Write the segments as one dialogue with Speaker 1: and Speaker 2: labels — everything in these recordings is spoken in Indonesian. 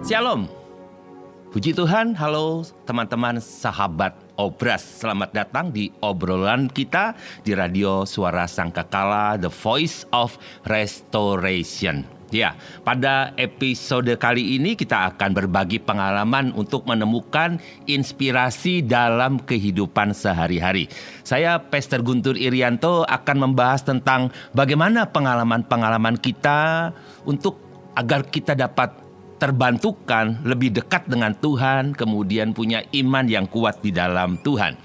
Speaker 1: Shalom. Puji Tuhan, halo teman-teman sahabat Obras. Selamat datang di obrolan kita di Radio Suara Sangkakala, The Voice of Restoration. Ya, pada episode kali ini kita akan berbagi pengalaman untuk menemukan inspirasi dalam kehidupan sehari-hari. Saya, Pastor Guntur Irianto, akan membahas tentang bagaimana pengalaman-pengalaman kita untuk agar kita dapat terbantukan lebih dekat dengan Tuhan, kemudian punya iman yang kuat di dalam Tuhan.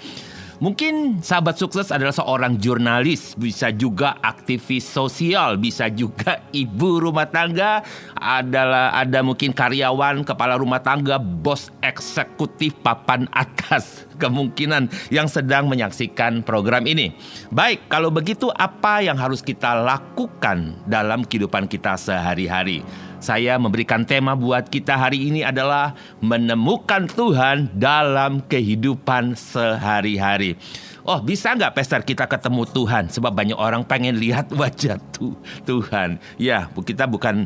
Speaker 1: Mungkin sahabat sukses adalah seorang jurnalis, bisa juga aktivis sosial, bisa juga ibu rumah tangga, ada mungkin karyawan, kepala rumah tangga, bos eksekutif papan atas, kemungkinan yang sedang menyaksikan program ini. Baik, kalau begitu apa yang harus kita lakukan dalam kehidupan kita sehari-hari? Saya memberikan tema buat kita hari ini adalah menemukan Tuhan dalam kehidupan sehari-hari. Oh, bisa nggak Pastor kita ketemu Tuhan? Sebab banyak orang pengen lihat wajah Tuhan. Ya, kita bukan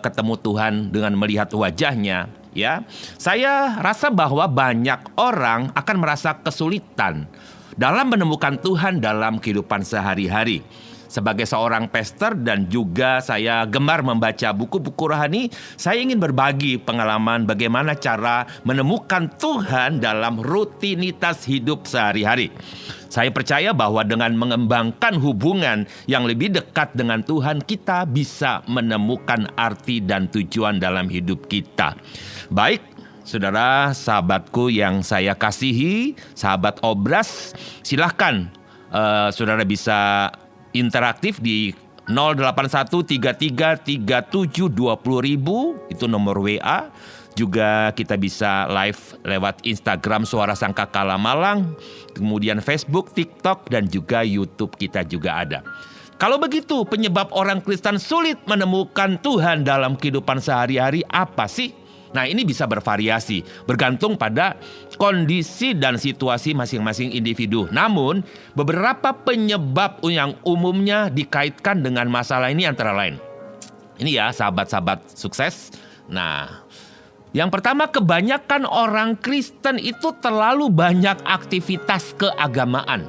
Speaker 1: ketemu Tuhan dengan melihat wajahnya. Ya, saya rasa bahwa banyak orang akan merasa kesulitan dalam menemukan Tuhan dalam kehidupan sehari-hari. Sebagai seorang pastor dan juga saya gemar membaca buku-buku rohani, saya ingin berbagi pengalaman bagaimana cara menemukan Tuhan dalam rutinitas hidup sehari-hari. Saya percaya bahwa dengan mengembangkan hubungan yang lebih dekat dengan Tuhan, kita bisa menemukan arti dan tujuan dalam hidup kita. Baik, saudara, sahabatku yang saya kasihi, sahabat Obras, silahkan saudara bisa interaktif di 081333720.000, itu nomor WA. Juga kita bisa live lewat Instagram Suara Sangkakala Malang, kemudian Facebook, TikTok, dan juga YouTube kita juga ada. Kalau begitu, penyebab orang Kristen sulit menemukan Tuhan dalam kehidupan sehari-hari apa sih? Nah, ini bisa bervariasi, bergantung pada kondisi dan situasi masing-masing individu. Namun, beberapa penyebab yang umumnya dikaitkan dengan masalah ini antara lain. Ini ya, sahabat-sahabat sukses. Nah, yang pertama, kebanyakan orang Kristen itu terlalu banyak aktivitas keagamaan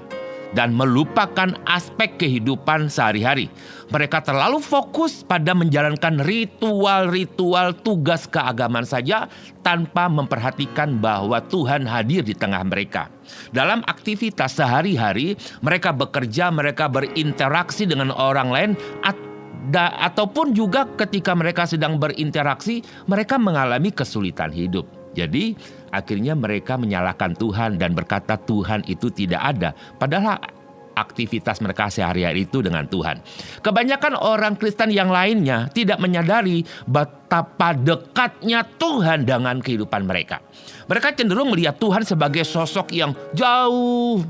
Speaker 1: dan melupakan aspek kehidupan sehari-hari. Mereka terlalu fokus pada menjalankan ritual-ritual tugas keagamaan saja tanpa memperhatikan bahwa Tuhan hadir di tengah mereka. Dalam aktivitas sehari-hari, mereka bekerja, mereka berinteraksi dengan orang lain, ataupun juga ketika mereka sedang berinteraksi, mereka mengalami kesulitan hidup. Jadi akhirnya mereka menyalahkan Tuhan dan berkata Tuhan itu tidak ada. Padahal aktivitas mereka sehari-hari itu dengan Tuhan. Kebanyakan orang Kristen yang lainnya tidak menyadari betapa dekatnya Tuhan dengan kehidupan mereka. Mereka cenderung melihat Tuhan sebagai sosok yang jauh.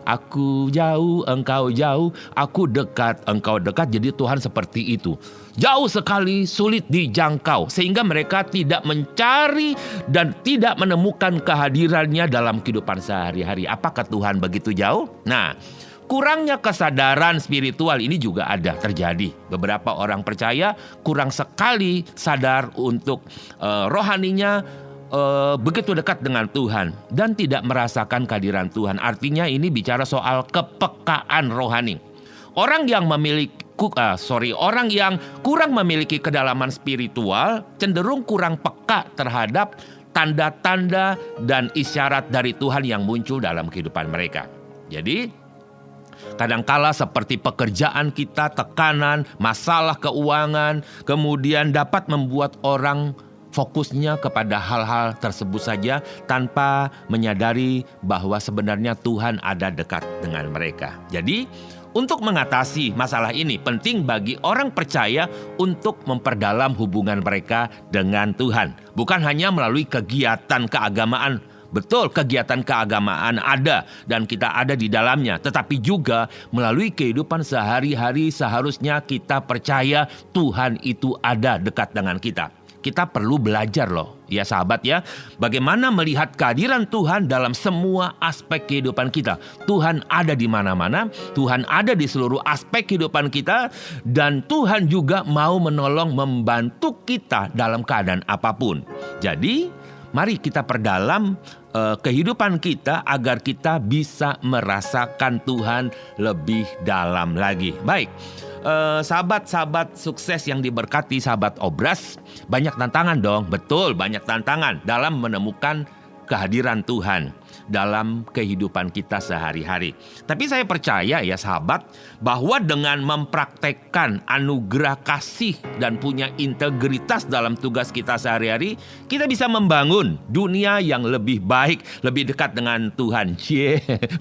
Speaker 1: Aku jauh, engkau jauh, aku dekat, engkau dekat. Jadi Tuhan seperti itu. Jauh sekali, sulit dijangkau. Sehingga mereka tidak mencari dan tidak menemukan kehadirannya dalam kehidupan sehari-hari. Apakah Tuhan begitu jauh? Nah, kurangnya kesadaran spiritual ini juga ada terjadi. Beberapa orang percaya kurang sekali sadar untuk rohaninya begitu dekat dengan Tuhan dan tidak merasakan kehadiran Tuhan. Artinya ini bicara soal kepekaan rohani. Orang yang kurang memiliki kedalaman spiritual cenderung kurang peka terhadap tanda-tanda dan isyarat dari Tuhan yang muncul dalam kehidupan mereka. Jadi kadangkala seperti pekerjaan kita, tekanan, masalah keuangan, kemudian dapat membuat orang fokusnya kepada hal-hal tersebut saja tanpa menyadari bahwa sebenarnya Tuhan ada dekat dengan mereka. Jadi untuk mengatasi masalah ini penting bagi orang percaya untuk memperdalam hubungan mereka dengan Tuhan. Bukan hanya melalui kegiatan keagamaan. Betul, kegiatan keagamaan ada dan kita ada di dalamnya. Tetapi juga melalui kehidupan sehari-hari seharusnya kita percaya Tuhan itu ada dekat dengan kita. kita perlu belajar loh. Ya sahabat ya, bagaimana melihat kehadiran Tuhan dalam semua aspek kehidupan kita. Tuhan ada di mana-mana, Tuhan ada di seluruh aspek kehidupan kita, dan Tuhan juga mau menolong, membantu kita dalam keadaan apapun. Jadi, mari kita perdalam kehidupan kita agar kita bisa merasakan Tuhan lebih dalam lagi. Baik. Sahabat-sahabat sukses yang diberkati, sahabat Obras, banyak tantangan dong. Betul, banyak tantangan dalam menemukan kehadiran Tuhan dalam kehidupan kita sehari-hari. Tapi saya percaya ya sahabat, bahwa dengan mempraktekkan anugerah kasih dan punya integritas dalam tugas kita sehari-hari, kita bisa membangun dunia yang lebih baik, lebih dekat dengan Tuhan.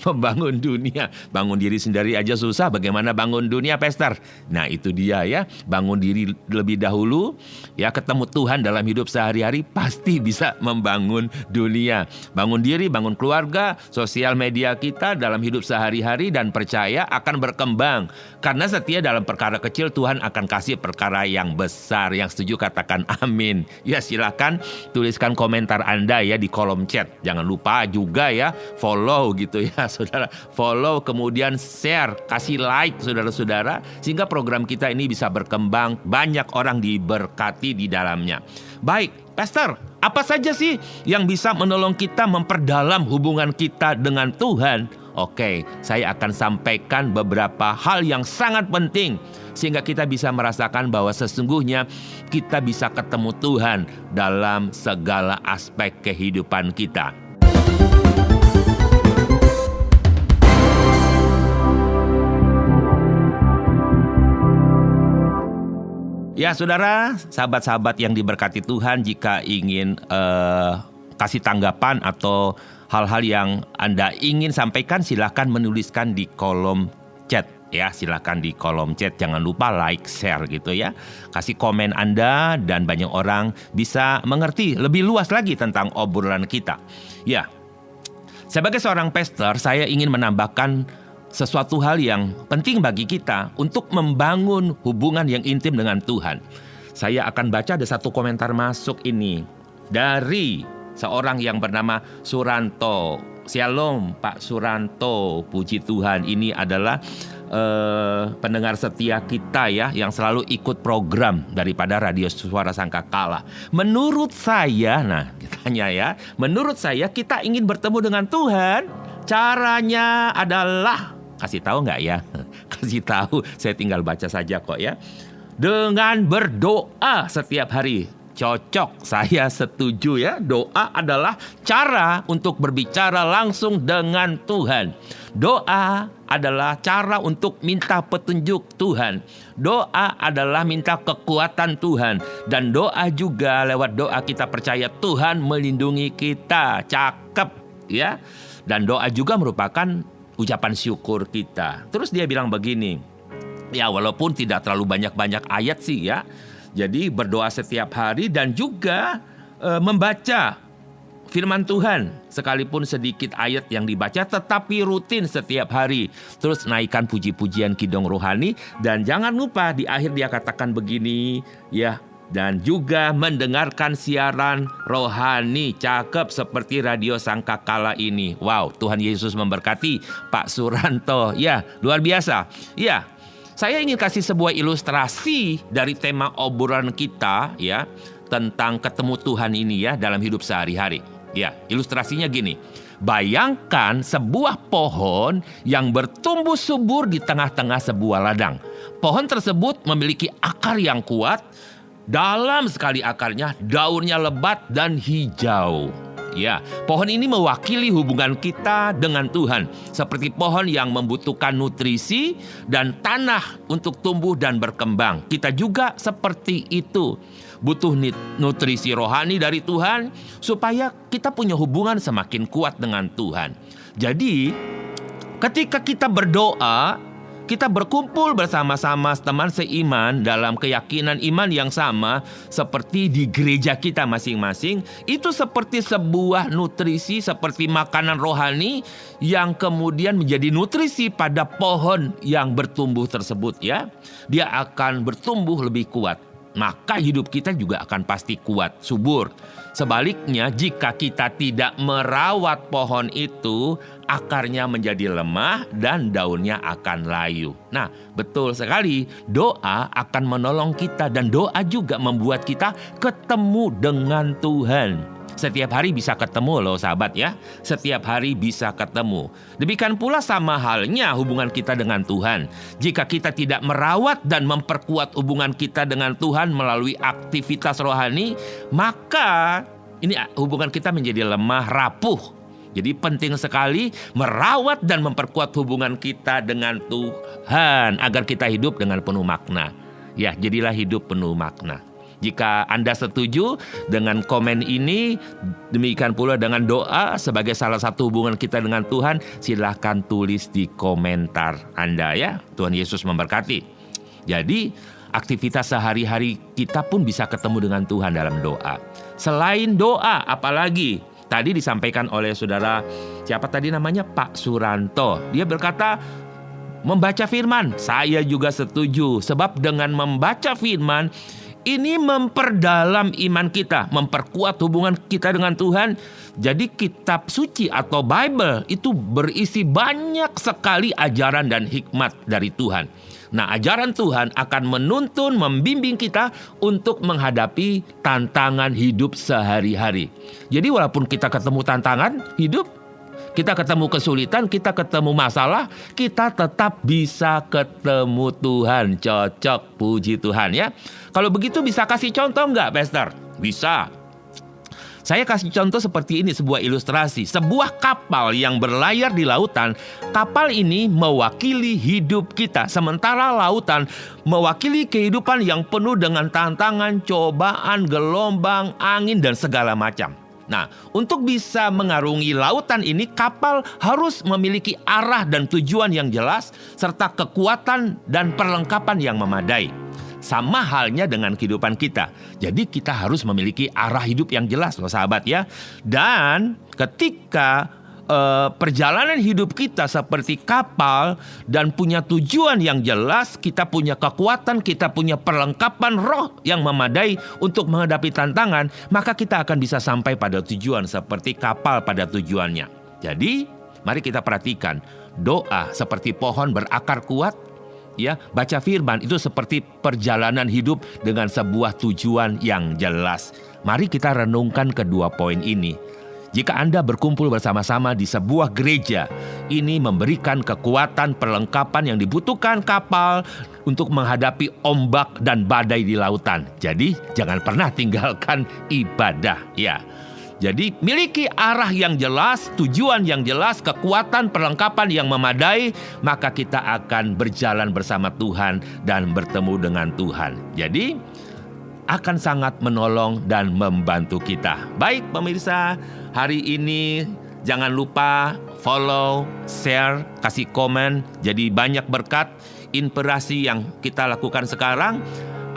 Speaker 1: Membangun dunia. Bangun diri sendiri aja susah, bagaimana bangun dunia, Pastor? Nah itu dia ya, bangun diri lebih dahulu, ya ketemu Tuhan dalam hidup sehari-hari, pasti bisa membangun dunia. Bangun diri, bangun keluarga, sosial media kita dalam hidup sehari-hari, dan percaya akan berkembang. Karena setia dalam perkara kecil, Tuhan akan kasih perkara yang besar. Yang setuju katakan amin. Ya silakan tuliskan komentar Anda ya di kolom chat. Jangan lupa juga ya follow gitu ya saudara. Follow kemudian share, kasih like saudara-saudara, sehingga program kita ini bisa berkembang, banyak orang diberkati di dalamnya. Baik, Pastor, apa saja sih yang bisa menolong kita memperdalam hubungan kita dengan Tuhan? Oke, saya akan sampaikan beberapa hal yang sangat penting sehingga kita bisa merasakan bahwa sesungguhnya kita bisa ketemu Tuhan dalam segala aspek kehidupan kita. Ya saudara, sahabat-sahabat yang diberkati Tuhan, jika ingin kasih tanggapan atau hal-hal yang Anda ingin sampaikan, silakan menuliskan di kolom chat ya, silakan di kolom chat. Jangan lupa like, share gitu ya. Kasih komen Anda dan banyak orang bisa mengerti lebih luas lagi tentang obrolan kita. Ya, sebagai seorang pastor, saya ingin menambahkan sesuatu hal yang penting bagi kita untuk membangun hubungan yang intim dengan Tuhan. Saya akan baca, ada satu komentar masuk ini dari seorang yang bernama Suranto. Shalom Pak Suranto, puji Tuhan. Ini adalah pendengar setia kita ya, yang selalu ikut program daripada Radio Suara Sangkakala. Menurut saya, nah ditanya ya, menurut saya kita ingin bertemu dengan Tuhan, caranya adalah, kasih tahu nggak ya? Kasih tahu, saya tinggal baca saja kok ya. Dengan berdoa setiap hari. Cocok, saya setuju ya. Doa adalah cara untuk berbicara langsung dengan Tuhan. Doa adalah cara untuk minta petunjuk Tuhan. Doa adalah minta kekuatan Tuhan. Dan doa juga, lewat doa kita percaya Tuhan melindungi kita. Cakep ya. Dan doa juga merupakan ucapan syukur kita. Terus dia bilang begini, ya walaupun tidak terlalu banyak-banyak ayat sih ya. Jadi berdoa setiap hari dan juga membaca firman Tuhan. Sekalipun sedikit ayat yang dibaca, tetapi rutin setiap hari. Terus naikkan puji-pujian kidung rohani. Dan jangan lupa di akhir dia katakan begini ya. Dan juga mendengarkan siaran rohani. Cakep seperti Radio Sangkakala ini. Wow, Tuhan Yesus memberkati Pak Suranto. Ya, luar biasa. Ya, saya ingin kasih sebuah ilustrasi dari tema obrolan kita ya, tentang ketemu Tuhan ini ya dalam hidup sehari-hari. Ya, ilustrasinya gini. Bayangkan sebuah pohon yang bertumbuh subur di tengah-tengah sebuah ladang. Pohon tersebut memiliki akar yang kuat. Dalam sekali akarnya, daunnya lebat dan hijau. Ya, pohon ini mewakili hubungan kita dengan Tuhan. Seperti pohon yang membutuhkan nutrisi dan tanah untuk tumbuh dan berkembang. Kita juga seperti itu. Butuh nutrisi rohani dari Tuhan supaya kita punya hubungan semakin kuat dengan Tuhan. Jadi, ketika kita berdoa, kita berkumpul bersama-sama teman seiman dalam keyakinan iman yang sama seperti di gereja kita masing-masing. Itu seperti sebuah nutrisi, seperti makanan rohani yang kemudian menjadi nutrisi pada pohon yang bertumbuh tersebut ya. Dia akan bertumbuh lebih kuat. maka hidup kita juga akan pasti kuat, subur. Sebaliknya, jika kita tidak merawat pohon itu, akarnya menjadi lemah dan daunnya akan layu. Nah, betul sekali, doa akan menolong kita dan doa juga membuat kita ketemu dengan Tuhan. Setiap hari bisa ketemu loh sahabat ya. Setiap hari bisa ketemu. Demikian pula sama halnya hubungan kita dengan Tuhan. Jika kita tidak merawat dan memperkuat hubungan kita dengan Tuhan melalui aktivitas rohani, maka ini hubungan kita menjadi lemah, rapuh. Jadi penting sekali merawat dan memperkuat hubungan kita dengan Tuhan agar kita hidup dengan penuh makna. Ya, jadilah hidup penuh makna. Jika Anda setuju dengan komen ini, demikian pula dengan doa sebagai salah satu hubungan kita dengan Tuhan, silahkan tulis di komentar Anda ya. Tuhan Yesus memberkati. Jadi, aktivitas sehari-hari kita pun bisa ketemu dengan Tuhan dalam doa. Selain doa, apalagi? Tadi disampaikan oleh saudara, siapa tadi namanya? Pak Suranto. Dia berkata, membaca firman. Saya juga setuju, sebab dengan membaca firman, ini memperdalam iman kita, memperkuat hubungan kita dengan Tuhan. Jadi kitab suci atau Bible itu berisi banyak sekali ajaran dan hikmat dari Tuhan. Nah, ajaran Tuhan akan menuntun, membimbing kita untuk menghadapi tantangan hidup sehari-hari. Jadi walaupun kita ketemu tantangan hidup, kita ketemu kesulitan, kita ketemu masalah, kita tetap bisa ketemu Tuhan. Cocok, puji Tuhan ya. Kalau begitu bisa kasih contoh nggak, Pastor? Bisa. Saya kasih contoh seperti ini, sebuah ilustrasi. Sebuah kapal yang berlayar di lautan, kapal ini mewakili hidup kita. Sementara lautan mewakili kehidupan yang penuh dengan tantangan, cobaan, gelombang, angin, dan segala macam. Nah, untuk bisa mengarungi lautan ini, kapal harus memiliki arah dan tujuan yang jelas, serta kekuatan dan perlengkapan yang memadai. Sama halnya dengan kehidupan kita. Jadi kita harus memiliki arah hidup yang jelas loh sahabat ya. Dan ketika perjalanan hidup kita seperti kapal dan punya tujuan yang jelas, kita punya kekuatan, kita punya perlengkapan roh yang memadai untuk menghadapi tantangan, maka kita akan bisa sampai pada tujuan seperti kapal pada tujuannya. Jadi, mari kita perhatikan, doa seperti pohon berakar kuat, ya, baca firman itu seperti perjalanan hidup dengan sebuah tujuan yang jelas. Mari kita renungkan kedua poin ini. Jika Anda berkumpul bersama-sama di sebuah gereja, ini memberikan kekuatan perlengkapan yang dibutuhkan kapal untuk menghadapi ombak dan badai di lautan. Jadi, jangan pernah tinggalkan ibadah, ya. Jadi, miliki arah yang jelas, tujuan yang jelas, kekuatan perlengkapan yang memadai, maka kita akan berjalan bersama Tuhan dan bertemu dengan Tuhan. Jadi, akan sangat menolong dan membantu kita. Baik pemirsa, hari ini jangan lupa follow, share, kasih komen. Jadi banyak berkat, inspirasi yang kita lakukan sekarang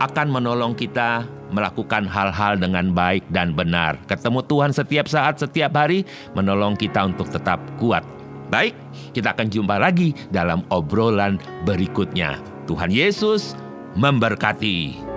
Speaker 1: akan menolong kita melakukan hal-hal dengan baik dan benar. Ketemu Tuhan setiap saat, setiap hari, menolong kita untuk tetap kuat. Baik, kita akan jumpa lagi dalam obrolan berikutnya. Tuhan Yesus memberkati.